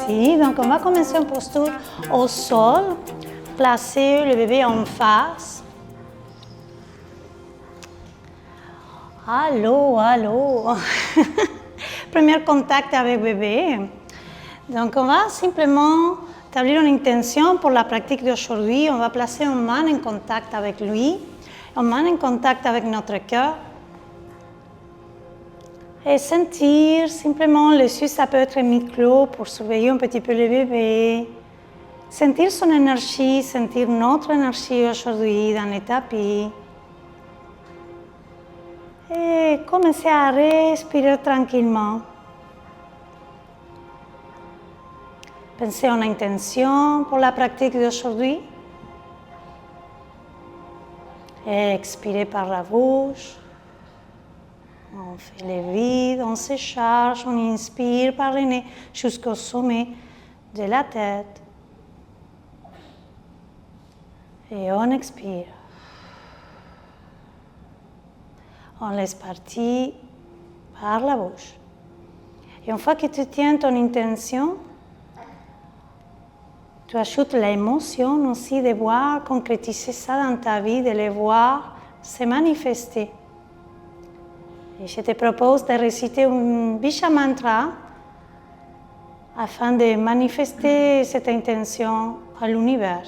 Merci. Donc, on va commencer en posture au sol. Placer le bébé en face. Allô, allô. Premier contact avec bébé. Donc, on va simplement établir une intention pour la pratique d'aujourd'hui. On va placer une main en contact avec lui, une main en contact avec notre cœur. Et sentir simplement les yeux, ça peut être mi-clos pour surveiller un petit peu le bébé. Sentir son énergie, sentir notre énergie aujourd'hui dans le tapis. Et commencer à respirer tranquillement. Pensez en intention pour la pratique d'aujourd'hui. Expirez par la bouche. On fait le vide, on se charge, on inspire par le nez jusqu'au sommet de la tête. Et on expire. On laisse partir par la bouche. Et une fois que tu tiens ton intention, tu ajoutes l'émotion aussi de voir concrétiser ça dans ta vie, de le voir se manifester. Et je te propose de réciter un Bija Mantra afin de manifester cette intention à l'univers.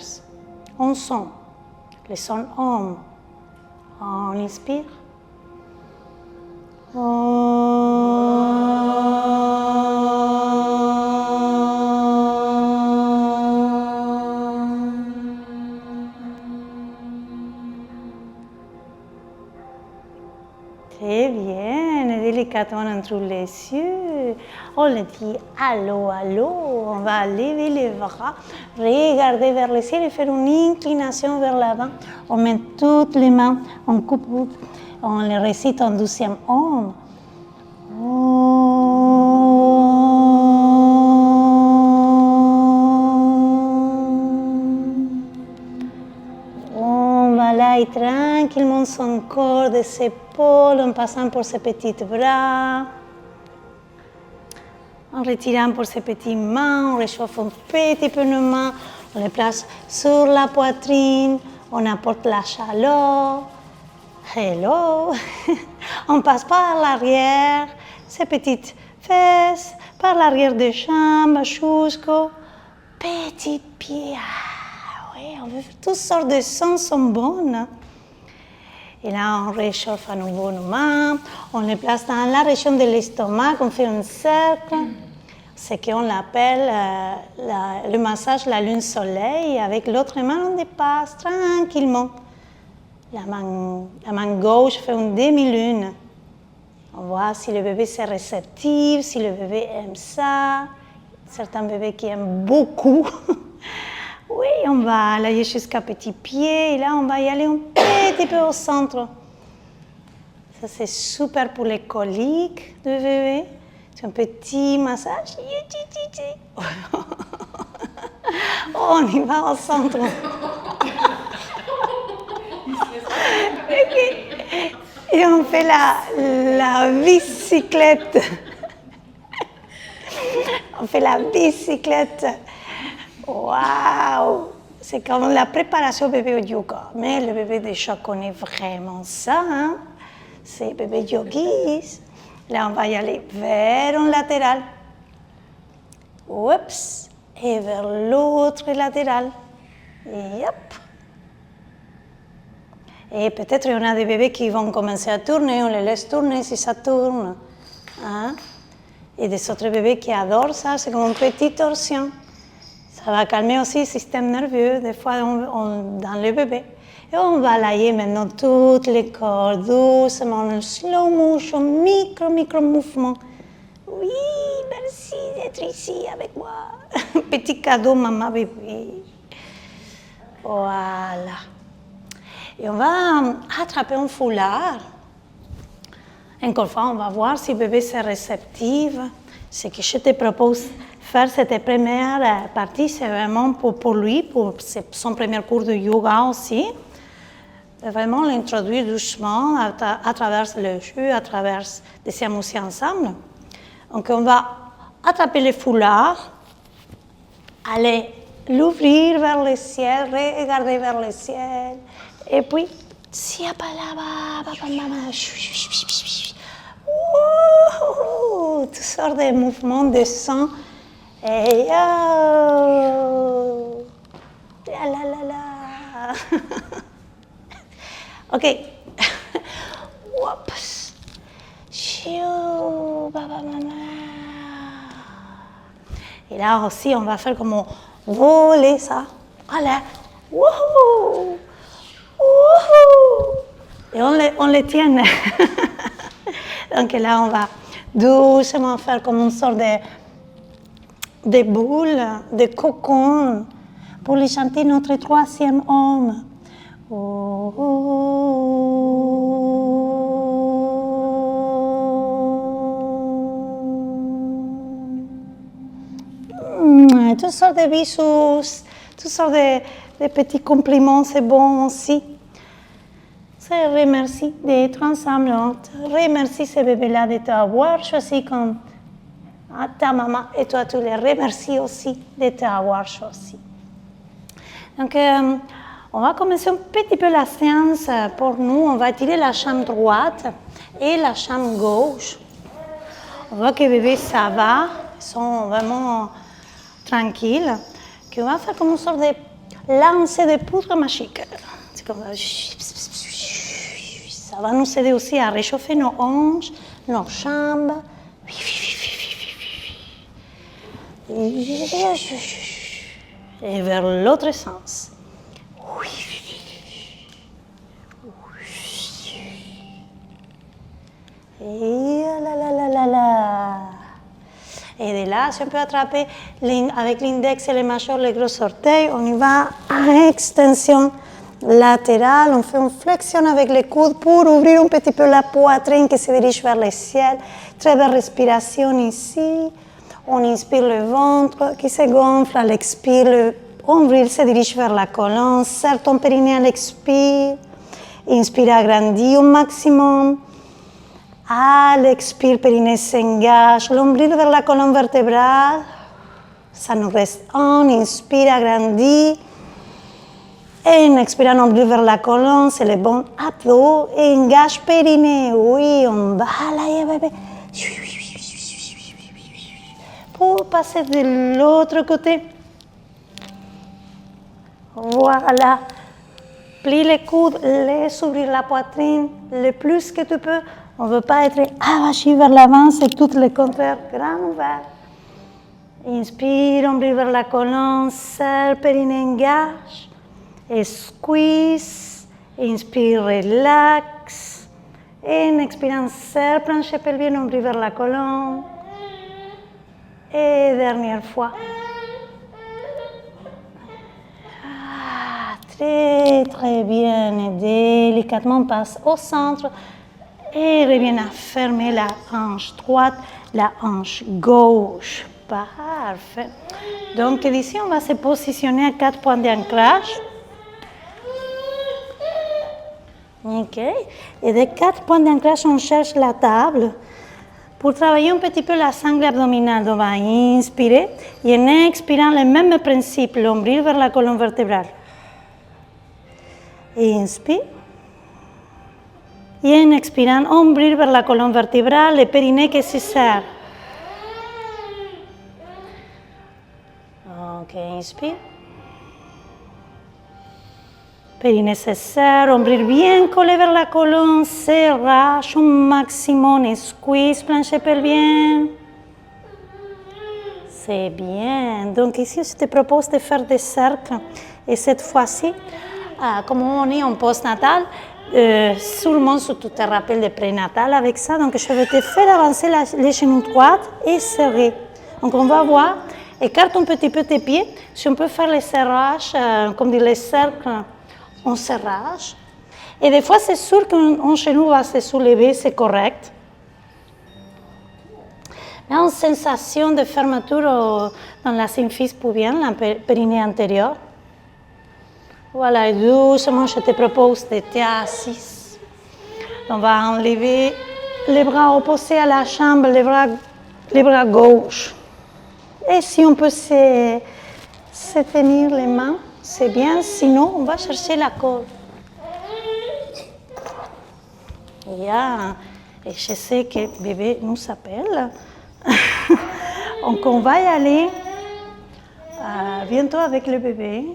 En son, le son Om. On inspire. Très bien, et délicatement entre les yeux, on le dit allô, allô, on va lever les bras, regarder vers le ciel et faire une inclination vers l'avant. On met toutes les mains en coupe, on les récite en 12e Om. On va là et tranquillement son corps des épaules en passant pour ses petits bras. En retirant pour ses petites mains, on réchauffe un petit peu nos mains, on les place sur la poitrine, on apporte la chaleur. Hello! On passe par l'arrière, ses petites fesses, par l'arrière des jambes jusqu'aux petits pieds. Ah, oui, on veut faire toutes sortes de sons sont bonnes. Et là, on réchauffe à nouveau nos mains, on les place dans la région de l'estomac, on fait un cercle. C'est qu'on l'appelle le massage la lune soleil. Avec l'autre main, on dépasse tranquillement. La main gauche fait une demi-lune. On voit si le bébé est réceptif, si le bébé aime ça. Certains bébés qui aiment beaucoup. Oui, on va aller jusqu'à petit pied. Et là, on va y aller un petit peu au centre. Ça, c'est super pour les coliques du bébé. C'est un petit massage. On y va au centre. Et on fait la bicyclette. On fait la bicyclette. Waouh! C'est comme la préparation bébé au yoga. Mais le bébé déjà connaît vraiment ça. Hein? C'est bébé yogis. Là, on va y aller vers un latéral. Oups! Et vers l'autre latéral. Yep. Et peut-être il y en a des bébés qui vont commencer à tourner, on les laisse tourner si ça tourne. Hein? Et des autres bébés qui adorent ça, c'est comme une petite torsion. Ça va calmer aussi le système nerveux, des fois dans le bébé. Et on va allier maintenant tout le corps, doucement, en slow motion, micro mouvement. Oui, merci d'être ici avec moi. Petit cadeau, maman bébé. Voilà. Et on va attraper un foulard. Encore une fois, on va voir si le bébé est réceptif. Ce que je te propose de faire cette première partie, c'est vraiment pour lui, pour son premier cours de yoga aussi. De vraiment l'introduire doucement à travers le jeu, à travers des émotions ensemble. Donc on va attraper le foulard Allez, l'ouvrir vers le ciel, regarder vers le ciel. Et puis, si pas là-bas, papa, maman, toutes sortes de mouvements de sang. Et oh, la la la la. Ok. Oups. Chiou, papa, maman. Et là aussi, on va faire comme voler ça. Voilà. Wouhou! Wouhou! Et on les tient. Donc là, on va doucement faire comme une sorte de boule, de cocon, pour les chanter notre troisième homme. Oh, oh, oh. Toutes sortes de bisous, toutes sortes de petits compliments, c'est bon aussi. C'est remercie d'être ensemble. Remercie ce bébé-là de t'avoir choisi comme ta maman et toi, tu les remercies aussi de t'avoir choisi. Donc, on va commencer un petit peu la séance pour nous. On va tirer la chambre droite et la chambre gauche. On voit que bébé, ça va. Ils sont vraiment tranquilles. On va faire comme une sorte de lancer de poudre magique. C'est comme ça va nous aider aussi à réchauffer nos hanches, nos jambes. Et vers l'autre sens. Et là là là là là. Et de là, si on peut attraper avec l'index et le majeur, les gros orteils, on y va à extension latérale. On fait une flexion avec les coudes pour ouvrir un petit peu la poitrine qui se dirige vers le ciel. Très belle respiration ici. On inspire le ventre qui se gonfle. À l'expire, le nombril se dirige vers la colonne. Serre ton périnée à l'expire. Inspire, agrandis au maximum. À l'expire, périnée s'engage. L'ombril vers la colonne vertébrale. Ça nous reste un. Inspire, agrandis. Et en expirant, nombril vers la colonne. C'est le bon abdos. Et engage périnée. Oui, on va là, bébé. Pour passer de l'autre côté. Voilà. Plie les coudes, laisse ouvrir la poitrine le plus que tu peux. On ne veut pas être avachi vers l'avant, c'est tout le contraire, grand ouvert. Inspire, ombril vers la colonne, serre, périnée, engage. Et squeeze. Inspire, relax. Et en expirant, serre, plancher pelvien, ombril vers la colonne. Et dernière fois. Très très bien. Et délicatement passe au centre. Et revient à fermer la hanche droite, la hanche gauche. Parfait. Donc d'ici, on va se positionner à 4 points d'ancrage. Ok. Et de 4 points d'ancrage, on cherche la table. Pour travailler un petit peu la sangle abdominale, on va inspirer et en expirant le même principe, l'ombril vers la colonne vertébrale. Inspire. Et en expirant, ombril vers la colonne vertébrale, le périnée qui se serre. Ok, inspire. Périnée se serre, ombril bien collé vers la colonne, serrage au maximum et squeeze, plancher pelvien. C'est bien. Donc ici, je te propose de faire des cercles. Et cette fois-ci, comme on est en post-natal, sûrement tu te rappelles de prénatal avec ça. Donc je vais te faire avancer les genoux droits et serrer. Donc on va voir, écarte un petit peu tes pieds. Si on peut faire les serrages, comme dit les cercles, on serrage. Et des fois, c'est sûr qu'un genou va se soulever, c'est correct. Mais une sensation de fermeture dans la symphyse pubienne, la périnée antérieure. Voilà, et doucement, je te propose de t'assis. On va enlever les bras opposés à la jambe, les bras gauche. Et si on peut se se tenir les mains, c'est bien, sinon on va chercher la colle. Et je sais que bébé nous appelle. Donc on va y aller bientôt avec le bébé.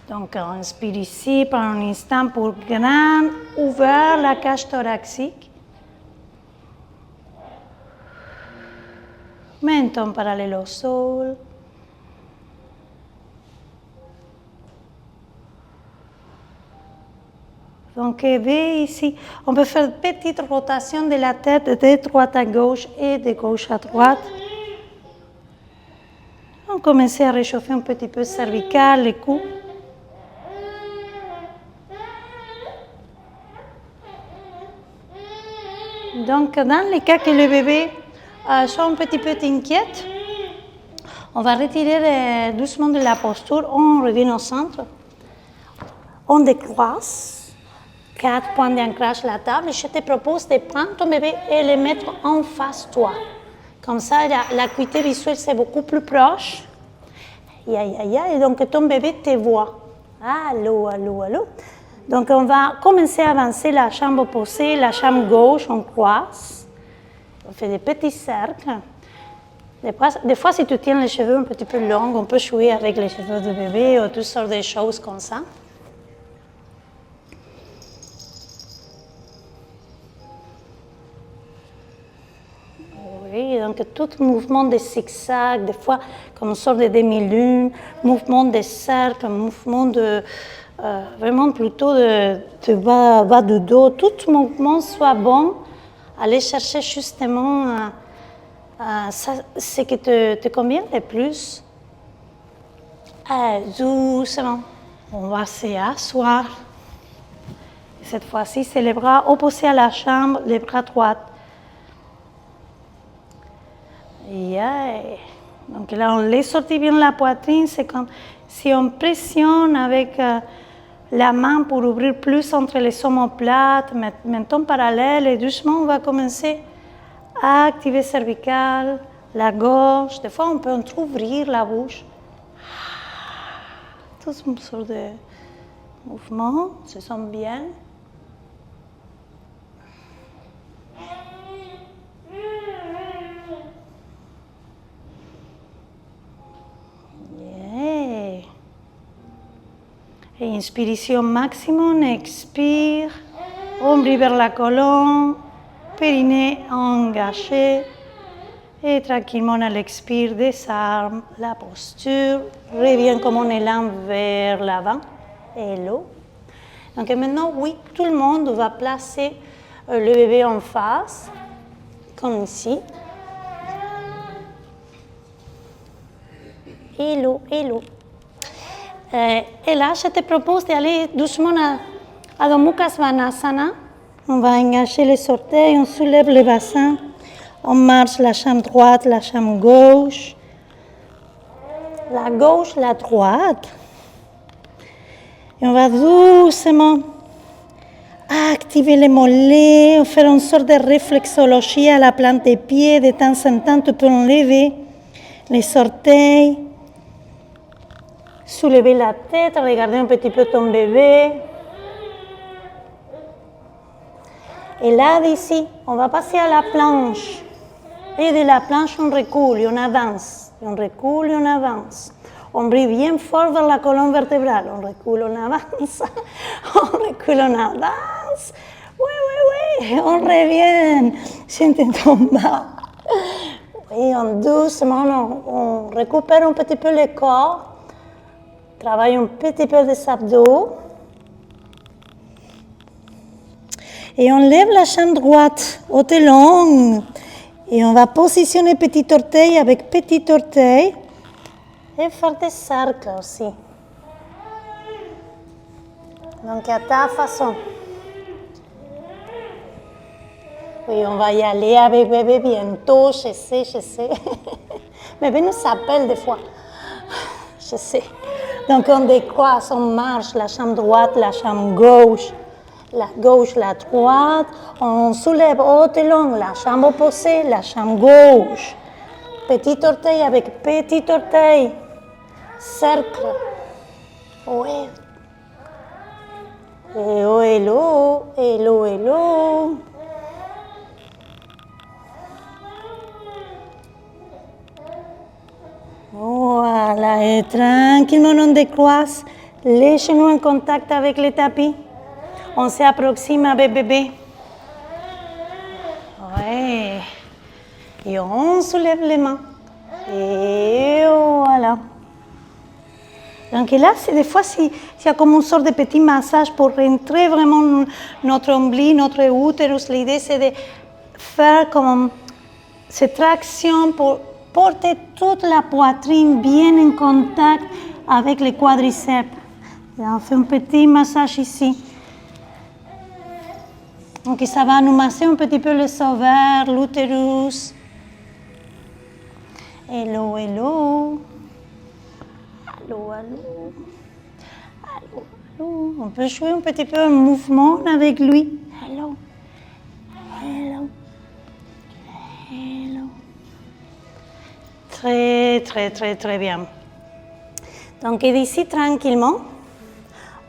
Donc on inspire ici par un instant pour grand ouvrir la cage thoracique. Menton parallèle au sol. Donc, ici, on peut faire une petite rotation de la tête de droite à gauche et de gauche à droite. On commence à réchauffer un petit peu cervical, le cou. Donc, dans le cas que le bébé soit un petit peu inquiète, on va retirer doucement de la posture, on revient au centre, on décroise. 4 points d'ancrage la table. Je te propose de prendre ton bébé et le mettre en face de toi. Comme ça, l'acuité visuelle, c'est beaucoup plus proche. Et donc, ton bébé te voit. Allô, allô, allô. Donc, on va commencer à avancer la jambe opposée, la jambe gauche, on croise. On fait des petits cercles. Des fois, si tu tiens les cheveux un petit peu longs, on peut jouer avec les cheveux du bébé ou toutes sortes de choses comme ça. Oui, donc tout mouvement de zigzag, des fois comme une sorte de demi-lune, mouvement de cercle, mouvement de vraiment plutôt de bas du dos, tout mouvement soit bon, aller chercher justement ce qui te convient le plus. Doucement, on va s'asseoir. Cette fois-ci, c'est les bras opposés à la jambe, les bras droits. Donc là, on laisse sortir bien la poitrine. C'est comme si on pressionne avec la main pour ouvrir plus entre les omoplates, menton parallèle et doucement, on va commencer à activer cervical, la gorge. Des fois, on peut ouvrir la bouche. Tout ce genre de mouvements se sent bien. Et inspiration maximum, expire, ombre vers la colonne, périnée engagé. Et tranquillement, à l'expire, désarme la posture, revient comme un élan vers l'avant. Hello. Donc maintenant, oui, tout le monde va placer le bébé en face, comme ici. Hello, hello. Et là, je te propose d'aller doucement à Adho Svanasana. On va engager les orteils, on soulève le bassin, on marche la jambe droite, la jambe gauche, la gauche, la droite. Et on va doucement activer les mollets, faire une sorte de réflexologie à la plante des pieds. De temps en temps, tu peux enlever les orteils. Soulever la tête, regarder un petit peu ton bébé. Et là, d'ici, on va passer à la planche. Et de la planche, on recule et on avance. On recule et on avance. On brille bien fort vers la colonne vertébrale. On recule, on avance. On recule, on avance. Oui. On revient. Siente ton bas. Oui, on doucement, on récupère un petit peu le corps. Travaille un petit peu des abdos. Et on lève la jambe droite au talon. Et on va positionner petit orteil avec petit orteil. Et faire des cercles aussi. Donc à ta façon. Oui, on va y aller avec bébé bientôt, je sais. Bébé nous appelle des fois. Je sais. Donc on décroise, on marche, la jambe droite, la jambe gauche, la droite. On soulève haut et long, la jambe opposée, la jambe gauche. Petit orteil avec petit orteil. cercle. Ouais. Hello, hello, hello, hello. Voilà, et tranquillement on décroise les genoux en contact avec le tapis. On s'approxime avec bébé. Ouais. Et on soulève les mains. Et voilà. Donc là, c'est des fois, il y a comme une sorte de petit massage pour rentrer vraiment notre omblis, notre utérus. L'idée, c'est de faire comme cette traction pour porter toute la poitrine bien en contact avec les quadriceps. Et on fait un petit massage ici. Donc ça va nous masser un petit peu les ovaires, l'utérus. Hello, hello. Allô, allô. Allô, allô. On peut jouer un petit peu un mouvement avec lui. Hello. Hello. Hello. Très, très, très, très bien. Donc d'ici, tranquillement,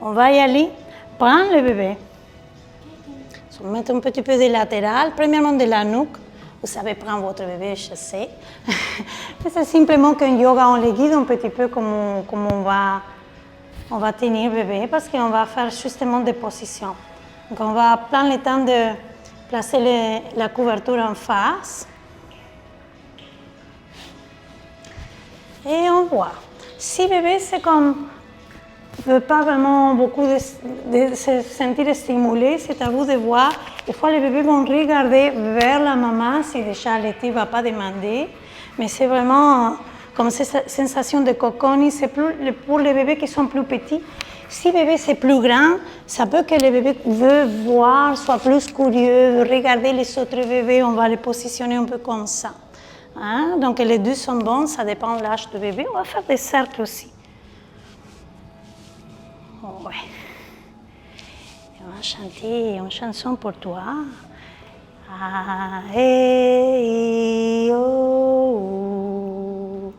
on va y aller. Prends le bébé. On va mettre un petit peu de latéral, premièrement de la nuque. Vous savez prendre votre bébé, je sais. C'est simplement qu'en yoga, on les guide un petit peu comme on va tenir bébé parce qu'on va faire justement des positions. Donc on va prendre le temps de placer la couverture en face. Et on voit. Si bébé, c'est comme ne veut pas vraiment beaucoup de se sentir stimulé, c'est à vous de voir. Des fois, les bébés vont regarder vers la maman si déjà le ne va pas demander. Mais c'est vraiment comme cette sensation de cocon. C'est pour les bébés qui sont plus petits. Si le bébé c'est plus grand, ça peut que le bébé veut voir, soit plus curieux, regarder les autres bébés. On va les positionner un peu comme ça. Hein? Donc les deux sont bons, ça dépend de l'âge du bébé. On va faire des cercles aussi. Ouais. On va chanter une chanson pour toi. Ah, hey, oh,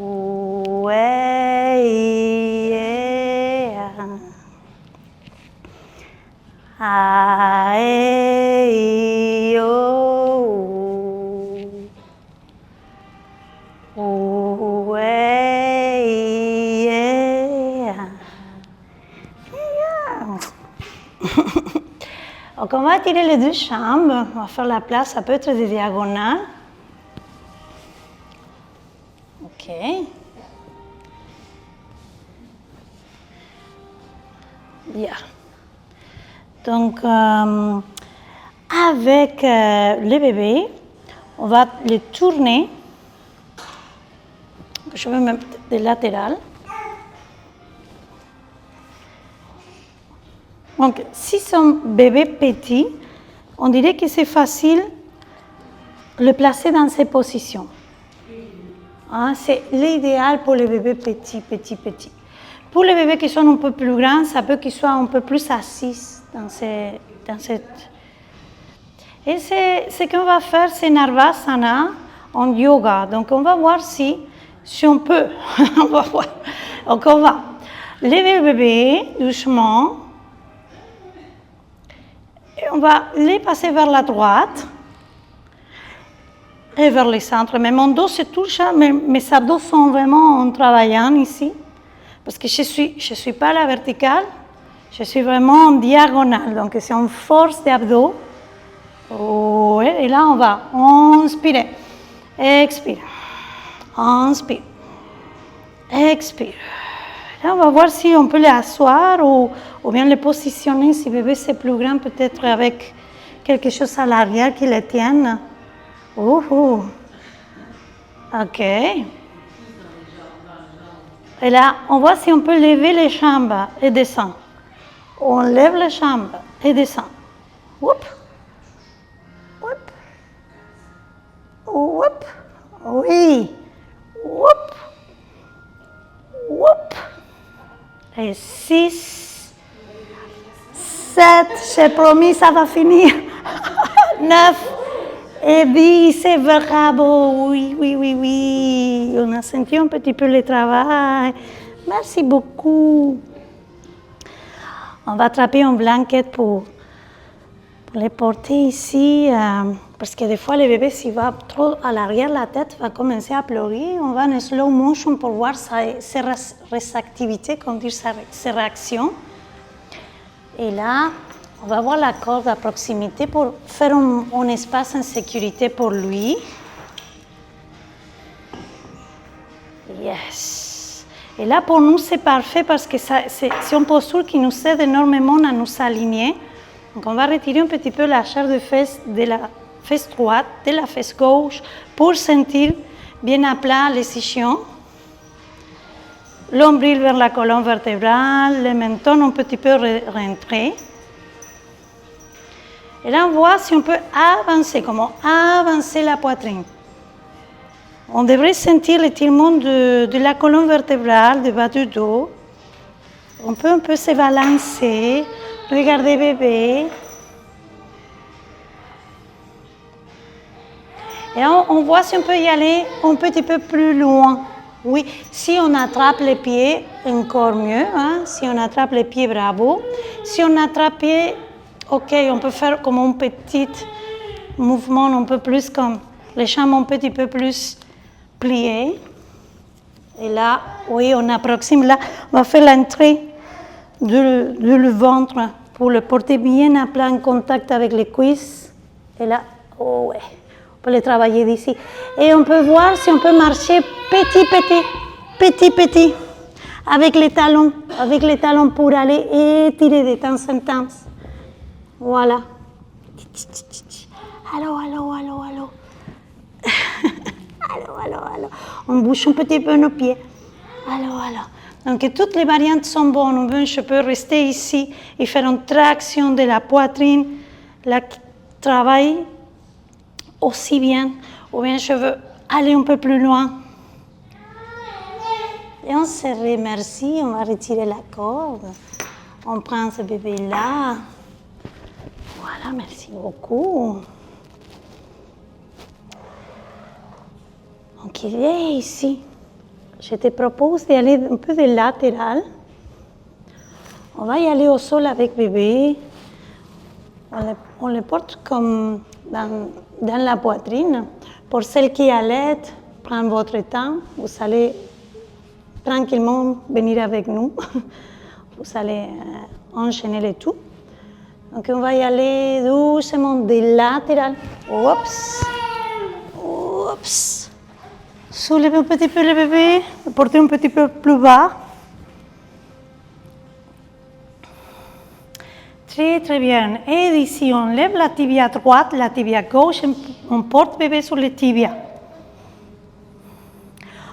oh, hey, yeah. Ah, hey, oh, oh, hey, yeah. Donc on va tirer les deux jambes, on va faire la place, ça peut être des diagonales. Ok. Bien. Donc avec le bébé, on va le tourner. Je vais mettre des latérales. Donc, si son bébé petit, on dirait que c'est facile de le placer dans ces positions. Hein, c'est l'idéal pour les bébés petits. Pour les bébés qui sont un peu plus grands, ça peut qu'ils soient un peu plus assis dans cette... Et ce qu'on va faire, c'est Navasana en yoga. Donc, on va voir si on peut. On va voir. Donc, on va lever le bébé doucement. Et on va les passer vers la droite et vers le centre. Mais mon dos se touche, mes abdos sont vraiment en travaillant ici. Parce que je suis pas à la verticale, je suis vraiment en diagonale. Donc c'est une force d'abdos. Oh, et là, on va inspirer, expire, inspire, expire. Là, on va voir si on peut les asseoir ou bien les positionner. Si le bébé c'est plus grand, peut-être avec quelque chose à l'arrière qui le tienne. Ok. Et là, on voit si on peut lever les jambes et descendre. On lève les jambes et descend. Oup. Oup. Oup. Oui. Oup. Oup. Et 6, 7, j'ai promis, ça va finir. 9, Et oui, c'est bravo. Oui, oui, oui, oui. On a senti un petit peu le travail. Merci beaucoup. On va attraper une blanquette pour les porter ici. Parce que des fois, le bébé, s'il va trop à l'arrière, la tête va commencer à pleurer. On va en slow motion pour voir ses réactivités, comme dire ses réactions. Et là, on va voir la corde à proximité pour faire un espace en sécurité pour lui. Yes. Et là, pour nous, c'est parfait parce que c'est une posture qui nous aide énormément à nous aligner. Donc, on va retirer un petit peu la chair de fesse de la fesse droite, de la fesse gauche, pour sentir bien à plat les ischions. L'ombril vers la colonne vertébrale, le menton un petit peu rentré. Et là, on voit si on peut avancer, comment avancer la poitrine. On devrait sentir l'étirement de la colonne vertébrale, du bas du dos. On peut un peu se balancer, regarder bébé. Et on voit si on peut y aller un petit peu plus loin. Oui, si on attrape les pieds, encore mieux. Hein? Si on attrape les pieds, bravo. Si on attrape les pieds, ok, on peut faire comme un petit mouvement un peu plus comme les jambes un petit peu plus pliées. Et là, oui, on approxime. Là, on va faire l'entrée du ventre pour le porter bien à plat en contact avec les cuisses. Et là, oh ouais. On peut le travailler d'ici. Et on peut voir si on peut marcher petit, avec les talons pour aller étirer de temps en temps. Voilà. Allô. Allô. On bouge un petit peu nos pieds. Allô. Donc toutes les variantes sont bonnes. Je peux rester ici et faire une traction de la poitrine. La travail aussi bien, ou bien je veux aller un peu plus loin. Et on se remercie, on va retirer la corde. On prend ce bébé-là. Voilà, merci beaucoup. Donc il est ici. Je te propose d'aller un peu de latéral. On va y aller au sol avec bébé. On le porte comme dans la poitrine. Pour celles qui allaitent, prenez votre temps. Vous allez tranquillement venir avec nous. Vous allez enchaîner le tout. Donc on va y aller doucement de latéral. Oups. Soulevez un petit peu le bébé. Portez un petit peu plus bas. Très bien. Et d'ici, on lève la tibia droite, la tibia gauche, on porte bébé sur les tibias.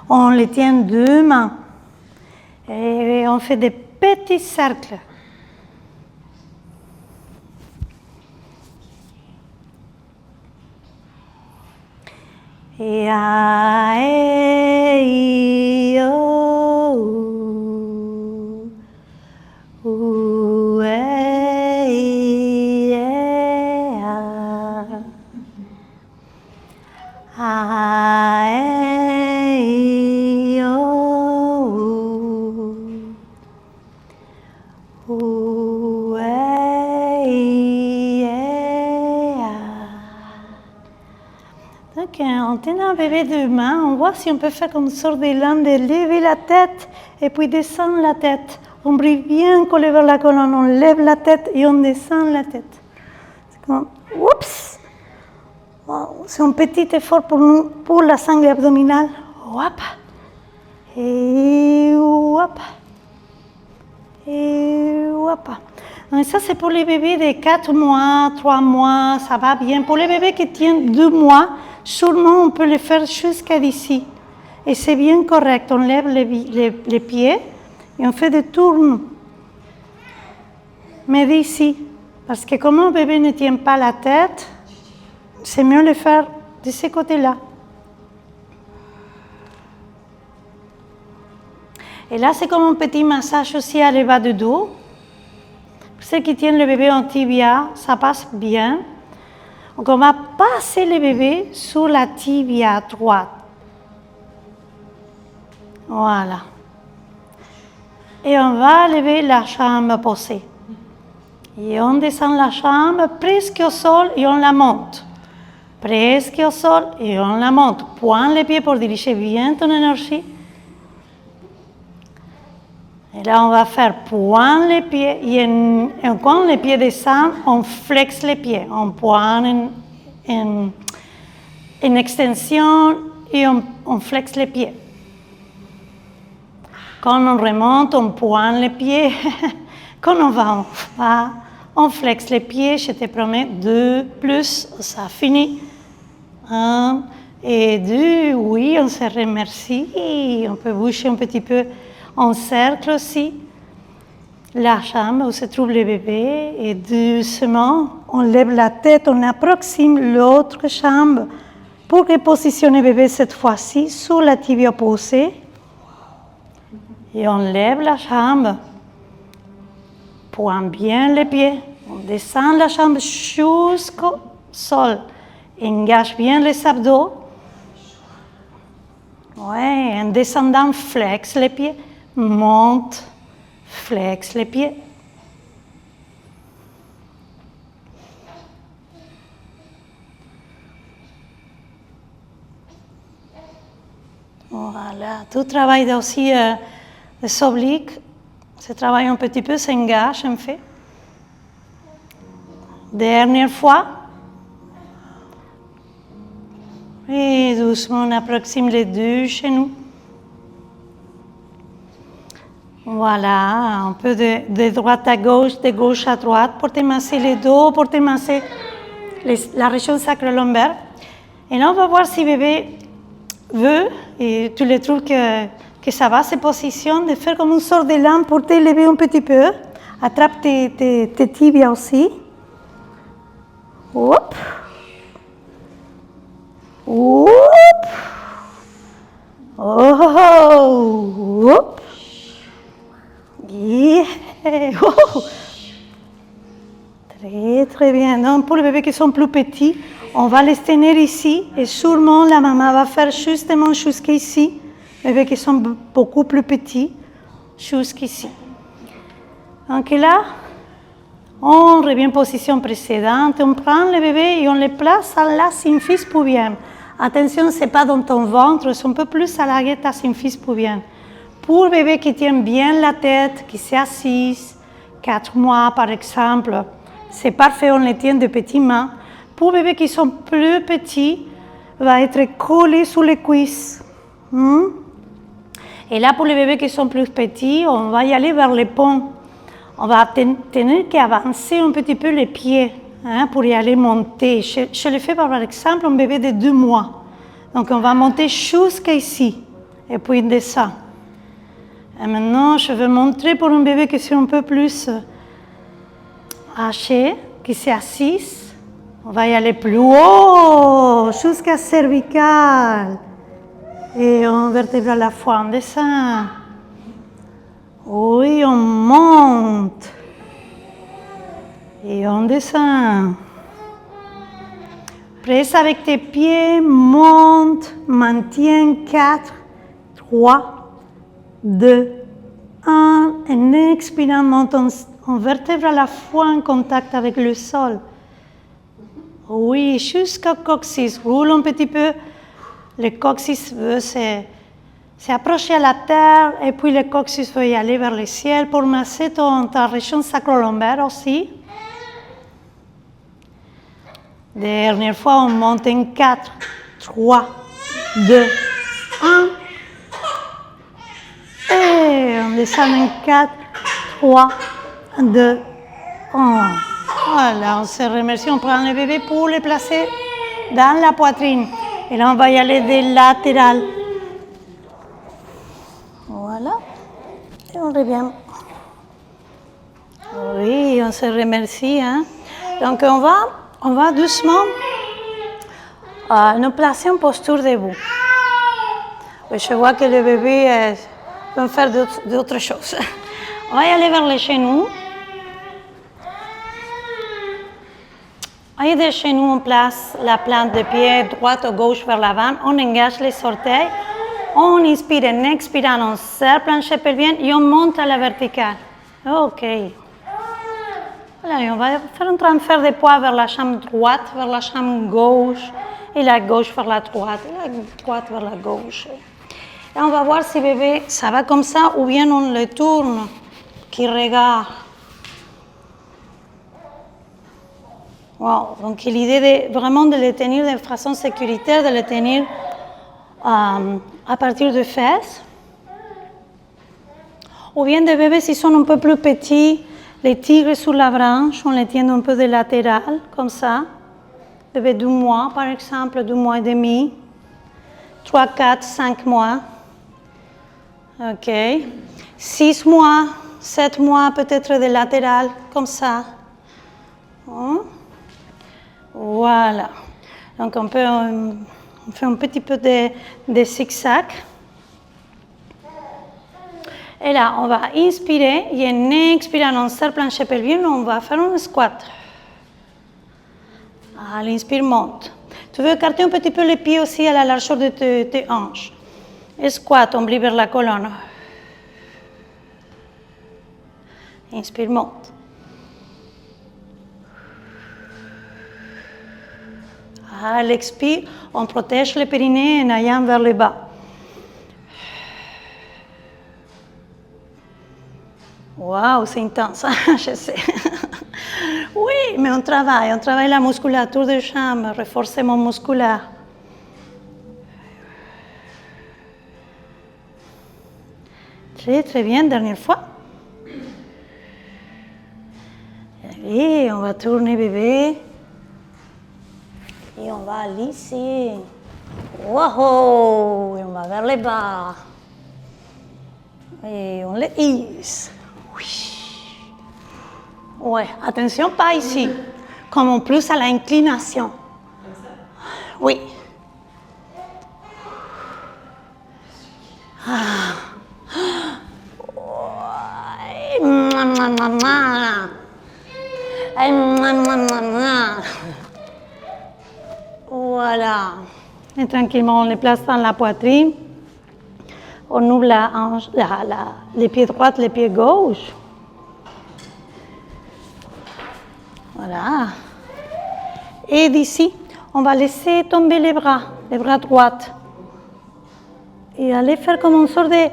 On les tient deux mains. Et on fait des petits cercles. Et en tenant un bébé de main, on voit si on peut faire comme une sorte d'élan de lever la tête et puis descendre la tête. On brille bien collé vers la colonne, on lève la tête et on descend la tête. C'est comme, oups! Wow. C'est un petit effort pour nous, pour la sangle abdominale. Hop! Et hop! Et hop! Donc ça, c'est pour les bébés de 4 mois, 3 mois, ça va bien. Pour les bébés qui tiennent 2 mois, sûrement on peut le faire jusqu'à d'ici. Et c'est bien correct. On lève les pieds et on fait des tours. Mais d'ici. Parce que comme un bébé ne tient pas la tête, c'est mieux le faire de ce côté-là. Et là, c'est comme un petit massage aussi à le bas du dos. Pour ceux qui tiennent le bébé en tibia, ça passe bien. Donc, on va passer le bébé sur la tibia droite. Voilà. Et on va lever la jambe opposée. Et on descend la jambe presque au sol et on la monte. Presque au sol et on la monte. Pointe les pieds pour diriger bien ton énergie. Et là, on va faire pointe les pieds. Et quand les pieds descendent, on flexe les pieds. On pointe en extension et on flexe les pieds. Quand on remonte, on pointe les pieds. Quand on va, on flexe les pieds. Je te promets, 2 plus, ça finit. 1 et 2, oui, on se remercie. On peut bouger un petit peu en cercle aussi. La jambe où se trouve le bébé. Et doucement, on lève la tête, on approxime l'autre jambe pour repositionner le bébé cette fois-ci sur la tibia opposée. Et on lève la jambe, pointe bien les pieds, on descend la jambe jusqu'au sol, engage bien les abdos. Ouais, en descendant, flexe les pieds, monte, flexe les pieds. Voilà, tout travail aussi les obliques, se travaille un petit peu, s'engage en fait. Dernière fois. Et doucement, on approxime les deux genoux. Voilà, un peu de droite à gauche, de gauche à droite, pour te masser les dos, pour te masser la région sacro-lombaire. Et là, on va voir si bébé veut, et tu le trouves que ça va, se positionne, de faire comme une sorte de lampe pour t'élever un petit peu. Attrape tes tibias aussi. Hop. Hop. Oh. Hop. Yeah. Oh. Très, très bien. Donc, pour les bébés qui sont plus petits, on va les tenir ici et sûrement la maman va faire justement jusqu'ici. Les bébés qui sont beaucoup plus petits, jusqu'ici. Donc là, on revient en position précédente, on prend le bébé et on le place à la symphyse pubienne. Attention, ce n'est pas dans ton ventre, c'est un peu plus à l'arrière de ta symphyse pubienne. Pour le bébé qui tient bien la tête, qui s'est assis, 4 mois par exemple, c'est parfait, on les tient de petites mains. Pour les bébés qui sont plus petits, va être collé sous les cuisses. Et là, pour les bébés qui sont plus petits, on va y aller vers les ponts. On va tenir qu'avancer un petit peu les pieds pour y aller monter. Je le fais par exemple un bébé de 2 mois. Donc, on va monter jusqu'ici et puis descend. Et maintenant, je vais montrer pour un bébé qui est un peu plus âgé, qui s'est assis. On va y aller plus haut, jusqu'à cervical. Et on vertèbre la fois, on descend. Oui, on monte. Et on descend. Presse avec tes pieds, monte, maintiens 4, 3, 2, 1. En expirant, monte, on vertèbre la fois en contact avec le sol. Oui, jusqu'au coccyx. Roule un petit peu. Le coccyx veut s'approcher à la terre et puis le coccyx veut y aller vers le ciel pour masser ta région sacro-lombaire aussi. Dernière fois, on monte en 4, 3, 2, 1. Et on descend en 4, 3, 2, 1. Voilà, on se remercie, on prend le bébé pour le placer dans la poitrine. Et là, on va y aller de latéral. Voilà. Et on revient. Oui, on se remercie. Donc, on va doucement nous placer en posture debout. Je vois que le bébé peut faire d'autres choses. On va y aller vers les genoux. Et de chez nous, on place la plante de pied droite ou gauche vers l'avant. On engage les orteils. On inspire, en expirant, on serre plancher pelvien et on monte à la verticale. OK. Voilà, et on va faire un transfert de poids vers la jambe droite, vers la jambe gauche, et la gauche vers la droite, et la droite vers la gauche. Et on va voir si bébé, ça va comme ça, ou bien on le tourne, qui regarde. Wow. Donc l'idée vraiment de le tenir de façon sécuritaire, de le tenir à partir de fesses. Ou bien des bébés, s'ils sont un peu plus petits, les tigres sur la branche, on les tient un peu de latéral, comme ça. Bébé d'1 mois, par exemple, 2 mois et demi. 3, 4, 5 mois. OK. 6 mois, 7 mois, peut-être de latéral, comme ça. Voilà. Donc on fait un petit peu de zigzag. Et là, on va inspirer et en expirant, on serre plancher pelvien, on va faire un squat. À l'inspire, monte. Tu veux écarter un petit peu les pieds aussi à la largeur de tes hanches. Et squat, ombli vers la colonne. Inspire, monte. À l'expire, on protège le périnée en allant vers le bas. Waouh, c'est intense, je sais. Oui, mais on travaille la musculature des jambes, renforcement musculaire. Très, très bien, dernière fois. Allez, on va tourner bébé. Et on va lisser. Wow, et on va vers le bas. Et on le hisse. Oui. Ouais, attention, pas ici. Comme en plus à l'inclination. Oui. Voilà. Et tranquillement, on les place dans la poitrine. On ouvre les pieds droits, les pieds gauches. Voilà. Et d'ici, on va laisser tomber les bras droits. Et aller faire comme une sorte de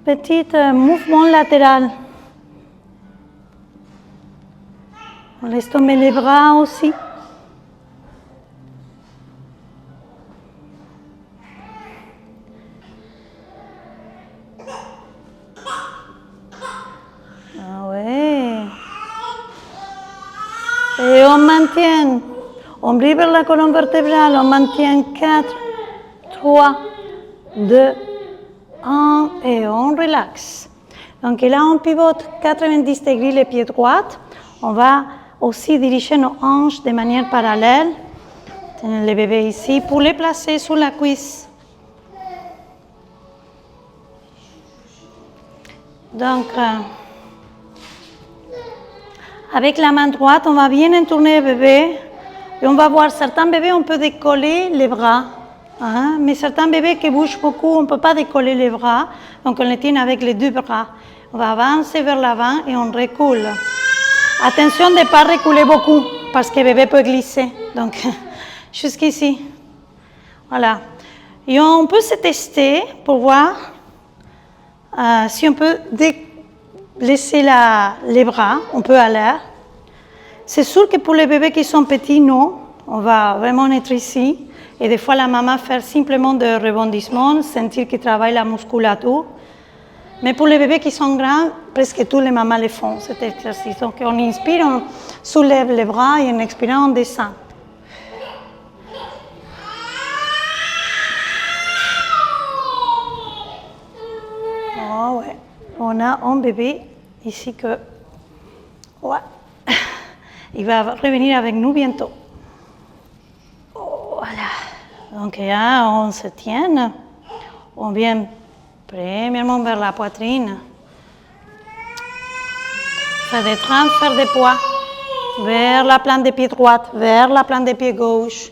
petit mouvement latéral. On laisse tomber les bras aussi. Ah ouais. Et on maintient. On brille vers la colonne vertébrale. On maintient 4, 3, 2, 1 et on relaxe. Donc là, on pivote 90 degrés les pieds droits. On va aussi diriger nos hanches de manière parallèle. Tenez le bébé ici pour les placer sur la cuisse. Donc, avec la main droite, on va bien entourner le bébé. Et on va voir, certains bébés, on peut décoller les bras. Hein? Mais certains bébés qui bougent beaucoup, on ne peut pas décoller les bras. Donc, on les tient avec les 2 bras. On va avancer vers l'avant et on recule. Attention de ne pas reculer beaucoup, parce que le bébé peut glisser. Donc, jusqu'ici. Voilà. Et on peut se tester pour voir si on peut laisser les bras, on peut à l'air. C'est sûr que pour les bébés qui sont petits, non. On va vraiment être ici. Et des fois, la maman fait simplement des rebondissements, sentir qu'il travaille la musculature. Mais pour les bébés qui sont grands, presque tous les mamans le font, cet exercice. Donc, on inspire, on soulève les bras et en expirant, on descend. Oh ouais. On a un bébé ici que... Ouais. Il va revenir avec nous bientôt. Voilà. Donc là, on se tient. On vient premièrement vers la poitrine. On fait des transferts de poids. vers la plante des pieds droite, vers la plante des pieds gauche.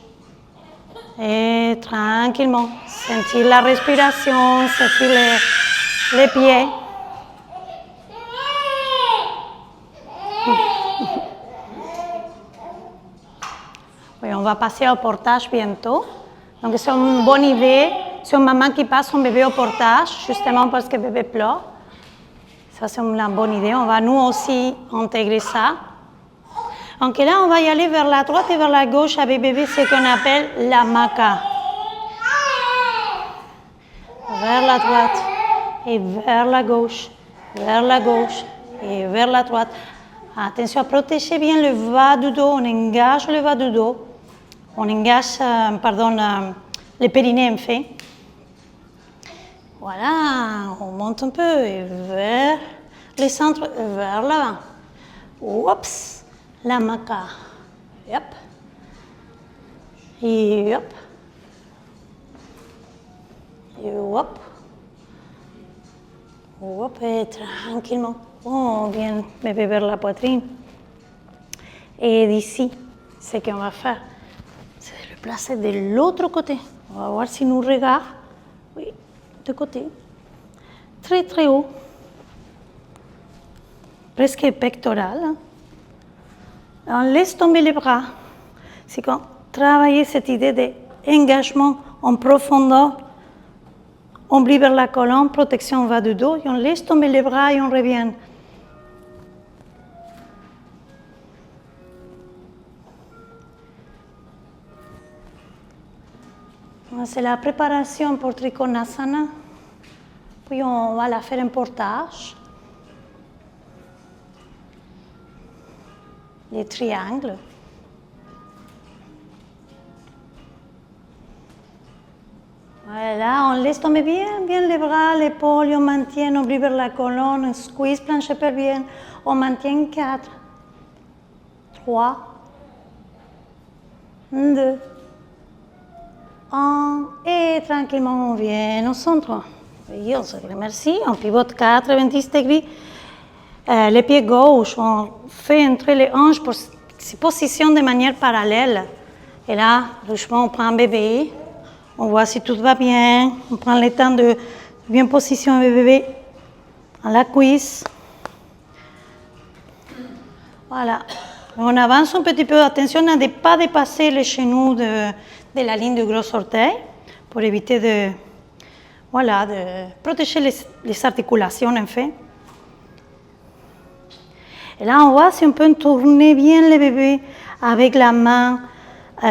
Et tranquillement, sentir la respiration, sentir les pieds. Oui, on va passer au portage bientôt. Donc c'est une bonne idée. C'est une maman qui passe son bébé au portage, justement parce que le bébé pleure. Ça, c'est une bonne idée. On va nous aussi intégrer ça. Donc là, on va y aller vers la droite et vers la gauche avec bébé, ce qu'on appelle la maca. Vers la droite et vers la gauche et vers la droite. Attention à protéger bien le bas du dos. On engage le bas du dos. On engage, le périnée en fait. Voilà, on monte un peu et vers le centre, vers l'avant. Oups, la maca. Hop. Et hop. Et hop. Hop, et tranquillement. On vient bébé vers la poitrine. Et d'ici, ce qu'on va faire, c'est de le placer de l'autre côté. On va voir s'il nous regarde. Oui, de côté. Très, très haut. Presque pectoral. Hein. On laisse tomber les bras. C'est qu'on travaille cette idée d'engagement en profondeur. On plie vers la colonne, protection va du dos, et on laisse tomber les bras et on revient. C'est la préparation pour Trikonasana. Puis on va la faire en portage. Les triangles. Voilà, on laisse tomber bien les bras, l'épaule, on maintient, on plie vers la colonne, on squeeze, planche super bien. On maintient 4, 3, 2, 1, et tranquillement on vient au centre. Et on se remercie, on pivote 90 degrés. Les pieds gauche, on fait entrer les hanches pour se positionner de manière parallèle. Et là, doucement, on prend un bébé. On voit si tout va bien. On prend le temps de bien positionner le bébé à la cuisse. Voilà. On avance un petit peu. Attention à ne pas dépasser les genoux de la ligne du gros orteil pour éviter de protéger les articulations en fait. Et là, on voit si on peut tourner bien le bébé avec la main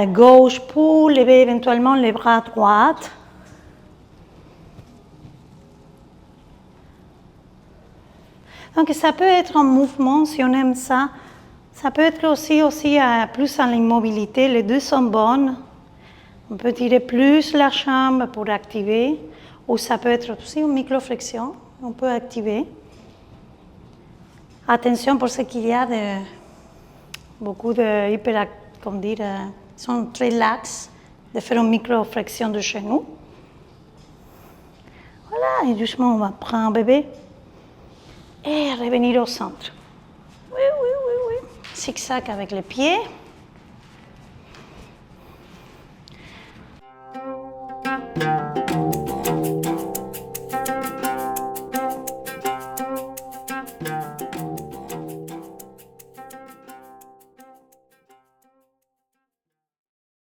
gauche pour lever éventuellement les bras droits. Donc ça peut être un mouvement si on aime ça. Ça peut être aussi plus en l'immobilité. Les deux sont bonnes. On peut tirer plus la jambe pour activer. Ou ça peut être aussi une microflexion. On peut activer. Attention pour ce qu'il y a beaucoup de sont très laxes, de faire une microflexion de genou. Voilà, et doucement on va prendre un bébé et revenir au centre. Oui. Zigzag avec les pieds.